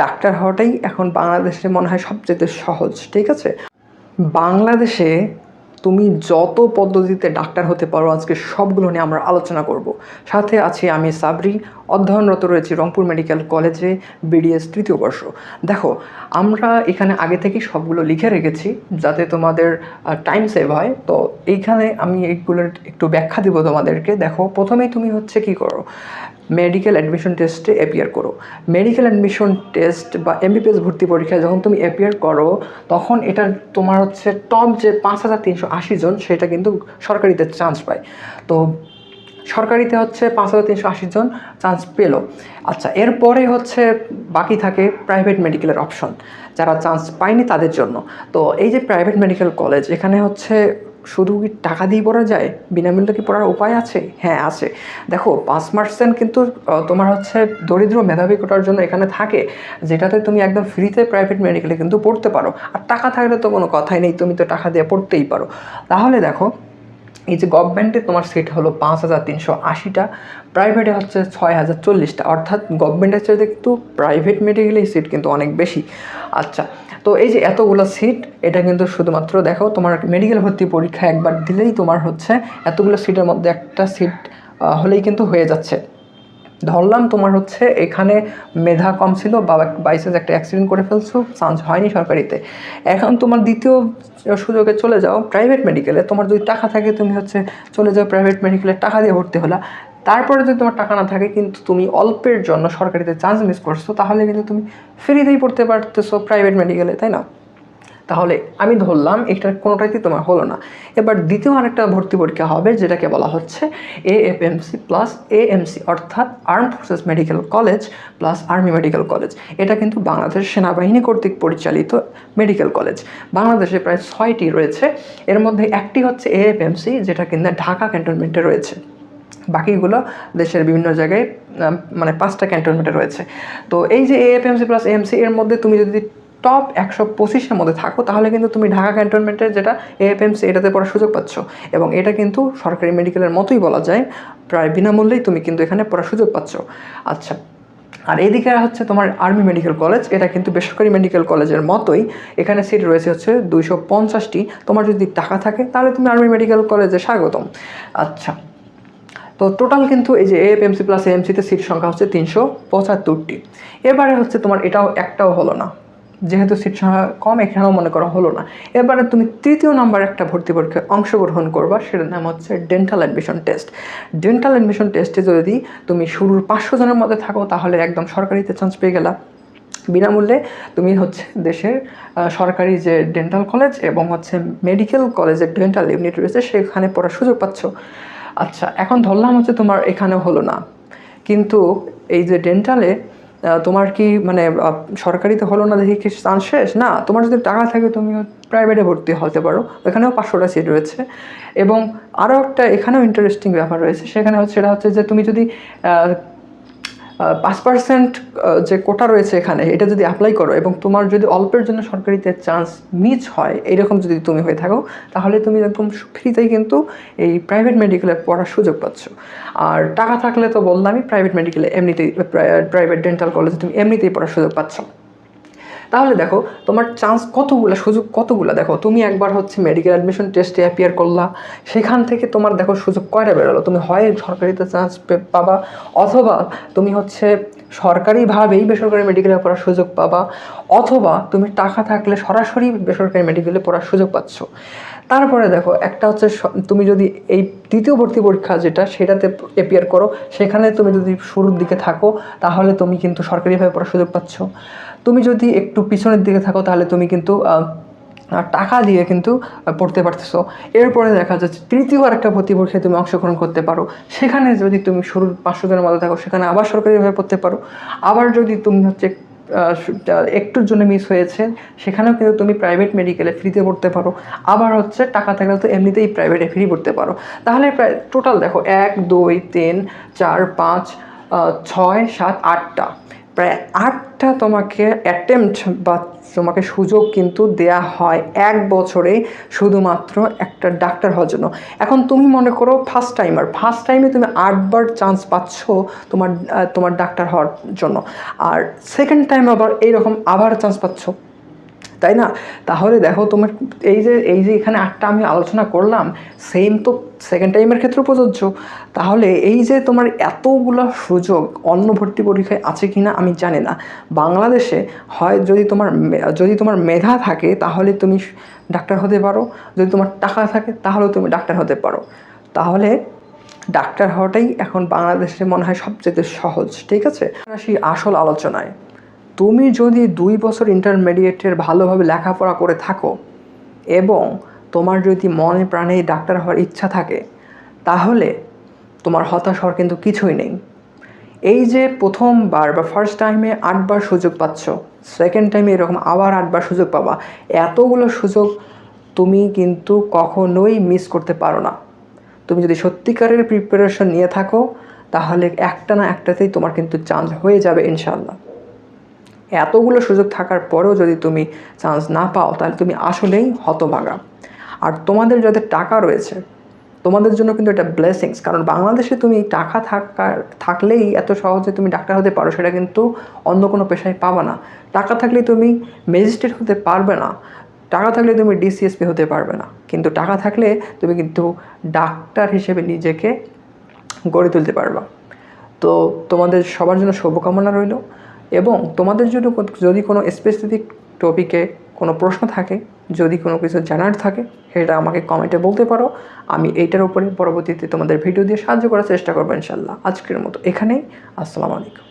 Doctor হওয়াটাই এখন বাংলাদেশে মনে হয় সবচেয়ে সহজ, ঠিক আছে? বাংলাদেশে তুমি যত পদ্ধতিতে ডাক্তার হতে পারো আজকে সবগুলো নিয়ে আমরা আলোচনা করব। সাথে আছি আমি সাবরি, অধ্যয়নরত রয়েছি রংপুর মেডিকেল কলেজে, বিডিএস তৃতীয় বর্ষ। দেখো, আমরা এখানে আগে থেকেই সবগুলো লিখে রেখেছি যাতে তোমাদের টাইম সেভ হয়। তো এইখানে আমি এইগুলোর একটু ব্যাখ্যা দিব তোমাদেরকে। দেখো, প্রথমেই তুমি হচ্ছে কি করো, মেডিকেল অ্যাডমিশন টেস্টে অ্যাপিয়ার করো। মেডিকেল অ্যাডমিশন টেস্ট বা এমবিবিএস ভর্তি পরীক্ষায় যখন তুমি অ্যাপিয়ার করো তখন এটা তোমার হচ্ছে টপ যে 5380 জন সেটা কিন্তু সরকারিতে চান্স পায়। তো সরকারিতে হচ্ছে 5380 জন চান্স পেলো। আচ্ছা, এরপরে হচ্ছে বাকি থাকে প্রাইভেট মেডিকেলের অপশন, যারা চান্স পায়নি তাদের জন্য। তো এই যে প্রাইভেট মেডিকেল কলেজ, এখানে হচ্ছে শুধু কি টাকা দিয়ে পড়া যায়? বিনামূল্যে কি পড়ার উপায় আছে? হ্যাঁ, আছে। দেখো, 5% কিন্তু তোমার হচ্ছে দরিদ্র মেধাবী কোটার জন্য এখানে থাকে, যেটাতে তুমি একদম ফ্রিতে প্রাইভেট মেডিকেলে কিন্তু পড়তে পারো। আর টাকা থাকলে তো কোনো কথাই নেই, তুমি তো টাকা দিয়ে পড়তেই পারো। তাহলে দেখো, এই যে গভর্নমেন্টে তোমার সিট হলো 5380টা, প্রাইভেটে হচ্ছে 6040টা, অর্থাৎ গভর্নমেন্টের চাইতে কিন্তু প্রাইভেট মেডিকেলেই সিট কিন্তু অনেক বেশি। আচ্ছা, তো এই যে এতগুলো সিট, এটা কিন্তু শুধুমাত্র দেখো তোমার মেডিকেল ভর্তি পরীক্ষা একবার দিলেই তোমার হচ্ছে এতগুলো সিটের মধ্যে একটা সিট হলেই কিন্তু হয়ে যাচ্ছে। ধরলাম তোমার হচ্ছে এখানে মেধা কম ছিল বা বাইচান্স একটা অ্যাক্সিডেন্ট করে ফেলছো, চান্স হয়নি সরকারিতে, এখন তোমার দ্বিতীয় সুযোগে চলে যাও প্রাইভেট মেডিকেলে। তোমার যদি টাকা থাকে তুমি হচ্ছে চলে যাও প্রাইভেট মেডিকেলে, টাকা দিয়ে ভর্তি হলা। তারপরে যদি তোমার টাকা না থাকে কিন্তু তুমি অল্পের জন্য সরকারিতে চান্স মিস করছো, তাহলে কিন্তু তুমি ফ্রিতেই পড়তে পারতেছো প্রাইভেট মেডিকেলে, তাই না? তাহলে আমি ধরলাম এটার কোনোটাইতেই তোমার হলো না। এবার দ্বিতীয় আরেকটা ভর্তি পরীক্ষা হবে, যেটাকে বলা হচ্ছে এএফএমসি প্লাস এএমসি, অর্থাৎ arm forces medical college plus army medical college. এটা কিন্তু বাংলাদেশ সেনাবাহিনী কর্তৃক পরিচালিত মেডিকেল কলেজ। বাংলাদেশে প্রায় 6টি রয়েছে, এর মধ্যে একটি হচ্ছে এএফএমসি, যেটা কিন্তু ঢাকা ক্যান্টনমেন্টে রয়েছে। বাকিগুলো দেশের বিভিন্ন জায়গায় মানে 5টা ক্যান্টনমেন্টে রয়েছে। তো এই যে এএফএমসি প্লাস এএমসি, এর মধ্যে তুমি যদি টপ 125-এর মধ্যে থাকো তাহলে কিন্তু তুমি ঢাকা ক্যান্টনমেন্টের যেটা এএফএমসি এটাতে পড়ার সুযোগ পাচ্ছ। এবং এটা কিন্তু সরকারি মেডিকেলের মতোই বলা যায়, প্রায় বিনামূল্যেই তুমি কিন্তু এখানে পড়ার সুযোগ পাচ্ছ। আচ্ছা, আর এদিকে হচ্ছে তোমার আর্মি মেডিকেল কলেজ, এটা কিন্তু বেসরকারি মেডিকেল কলেজের মতোই, এখানে সিট রয়েছে হচ্ছে 250টি। তোমার যদি টাকা থাকে তাহলে তুমি আর্মি মেডিকেল কলেজে স্বাগতম। আচ্ছা, তো টোটাল কিন্তু এই যে এএফএমসি প্লাস এএমসিতে সিট সংখ্যা হচ্ছে 375টি। এবারে হচ্ছে তোমার এটাও একটাও হলো না, যেহেতু সিট সংখ্যা কম এখানেও মনে করা হলো না। এবারে তুমি তৃতীয় নাম্বার একটা ভর্তি পরীক্ষায় অংশগ্রহণ করবা, সেটার নাম হচ্ছে dental admission test. Dental admission টেস্টে যদি তুমি শুরুর 500 জনের মধ্যে থাকো তাহলে একদম সরকারিতে চান্স পেয়ে গেলা। বিনামূল্যে তুমি হচ্ছে দেশের সরকারি যে ডেন্টাল কলেজ এবং হচ্ছে মেডিকেল কলেজের ডেন্টাল ইউনিট রয়েছে সেখানে পড়ার সুযোগ পাচ্ছ। আচ্ছা, এখন ধরলাম হচ্ছে তোমার এখানেও হলো না, কিন্তু এই যে ডেন্টালে তোমার কি মানে সরকারিতে হলো না দেখি কি চান্স শেষ? না, তোমার যদি টাকা থাকে তুমি প্রাইভেটে ভর্তি হতে পারো, এখানেও 500টা সিট রয়েছে। এবং আরও একটা এখানেও ইন্টারেস্টিং ব্যাপার রয়েছে, সেখানে হচ্ছে সেটা হচ্ছে যে তুমি যদি 5% যে কোটা রয়েছে এখানে, এটা যদি অ্যাপ্লাই করো এবং তোমার যদি অল্পের জন্য সরকারিতে চান্স মিস হয়, এইরকম যদি তুমি হয়ে থাকো, তাহলে তুমি একদম ফ্রিতেই কিন্তু এই প্রাইভেট মেডিকেলে পড়ার সুযোগ পাচ্ছ। আর টাকা থাকলে তো বললামই, প্রাইভেট মেডিকেলে এমনিতেই, প্রাইভেট ডেন্টাল কলেজে তুমি এমনিতেই পড়ার সুযোগ পাচ্ছ। তাহলে দেখো তোমার চান্স কতগুলো, সুযোগ কতগুলো। দেখো, তুমি একবার হচ্ছে মেডিকেল অ্যাডমিশন টেস্টে অ্যাপিয়ার করলা, সেখান থেকে তোমার দেখো সুযোগ কয়টা বেরোলো। তুমি হয় সরকারিতে চান্স পাবা, অথবা তুমি হচ্ছে সরকারিভাবেই বেসরকারি মেডিকেলে পড়ার সুযোগ পাবা, অথবা তুমি টাকা থাকলে সরাসরি বেসরকারি মেডিকেলে পড়ার সুযোগ পাচ্ছ। তারপরে দেখো, একটা হচ্ছে তুমি যদি এই তৃতীয় ভর্তি পরীক্ষা যেটা সেটাতে অ্যাপিয়ার করো, সেখানে তুমি যদি শুরুর দিকে থাকো তাহলে তুমি কিন্তু সরকারিভাবে পড়ার সুযোগ পাচ্ছ। তুমি যদি একটু পিছনের দিকে থাকো তাহলে তুমি কিন্তু টাকা দিয়ে কিন্তু পড়তে পারতেছো। এরপরে দেখা যাচ্ছে তৃতীয় আরেকটা ভর্তি পরীক্ষায় তুমি অংশগ্রহণ করতে পারো, সেখানে যদি তুমি শুরুর 500 জনের মধ্যে থাকো সেখানে আবার সরকারিভাবে পড়তে পারো। আবার যদি তুমি হচ্ছে একটুর জন্য মিস হয়েছে, সেখানেও কিন্তু তুমি প্রাইভেট মেডিকেলে ফ্রিতে পড়তে পারো। আবার হচ্ছে টাকা থাকলে তো এমনিতেই প্রাইভেটে ফ্রি পড়তে পারো। তাহলে প্রায় টোটাল দেখো 1 2 3 4 5 6 7 8টা প্রায় 8টা তোমাকে অ্যাটেম্পট বা তোমাকে সুযোগ কিন্তু দেয়া হয় 1 বছরে শুধুমাত্র একটা ডাক্তার হওয়ার জন্য। এখন তুমি মনে করো ফার্স্ট টাইমে তুমি 8বার চান্স পাচ্ছ তোমার ডাক্তার হওয়ার জন্য, আর সেকেন্ড টাইম আবার এইরকম আবার চান্স পাচ্ছ, তাই না? তাহলে দেখো তোমার এই যে এখানে 8টা আমি আলোচনা করলাম, সেম তো সেকেন্ড টাইমের ক্ষেত্রেও প্রযোজ্য। তাহলে এই যে তোমার এতগুলো সুযোগ অন্য ভর্তি পরীক্ষায় আছে কি না আমি জানি না। বাংলাদেশে হয় যদি তোমার মেধা থাকে তাহলে তুমি ডাক্তার হতে পারো, যদি তোমার টাকা থাকে তাহলেও তুমি ডাক্তার হতে পারো। তাহলে ডাক্তার হওয়াটাই এখন বাংলাদেশে মনে হয় সবচেয়ে সহজ, ঠিক আছে? আসি আসল আলোচনায়। তুমি যদি 2 বছর ইন্টারমিডিয়েটের ভালোভাবে লেখাপড়া করে থাকো এবং তোমার যদি মনে প্রাণে ডাক্তার হওয়ার ইচ্ছা থাকে, তাহলে তোমার হতাশ হওয়ার কিন্তু কিছুই নেই। এই যে প্রথমবার বা ফার্স্ট টাইমে 8বার সুযোগ পাচ্ছ, সেকেন্ড টাইমে এরকম আবার 8বার সুযোগ পাবা, এতগুলো সুযোগ তুমি কিন্তু কখনোই মিস করতে পারো না। তুমি যদি সত্যিকারের প্রিপারেশন নিয়ে থাকো তাহলে একটা না একটাতেই তোমার কিন্তু চান্স হয়ে যাবে ইনশাল্লাহ। এতগুলো সুযোগ থাকার পরেও যদি তুমি চান্স না পাও তাহলে তুমি আসলেই হতভাগা। আর তোমাদের যাদের টাকা রয়েছে তোমাদের জন্য কিন্তু এটা ব্লেসিংস, কারণ বাংলাদেশে তুমি টাকা থাকলেই এত সহজে তুমি ডাক্তার হতে পারো, সেটা কিন্তু অন্য কোনো পেশায় পাবা না। টাকা থাকলেই তুমি ম্যাজিস্ট্রেট হতে পারবে না, টাকা থাকলে তুমি ডিসিএসপি হতে পারবে না, কিন্তু টাকা থাকলে তুমি কিন্তু ডাক্তার হিসেবে নিজেকে গড়ে তুলতে পারবা। তো তোমাদের সবার জন্য শুভকামনা রইল, এবং তোমাদের জন্য যদি কোনো স্পেসিফিক টপিকে কোনো প্রশ্ন থাকে, যদি কোনো কিছু জানার থাকে, সেটা আমাকে কমেন্টে বলতে পারো। আমি এইটার উপরে পরবর্তীতে তোমাদের ভিডিও দিয়ে সাহায্য করার চেষ্টা করবো ইনশাল্লাহ। আজকের মতো এখানেই। আসসালামু আলাইকুম।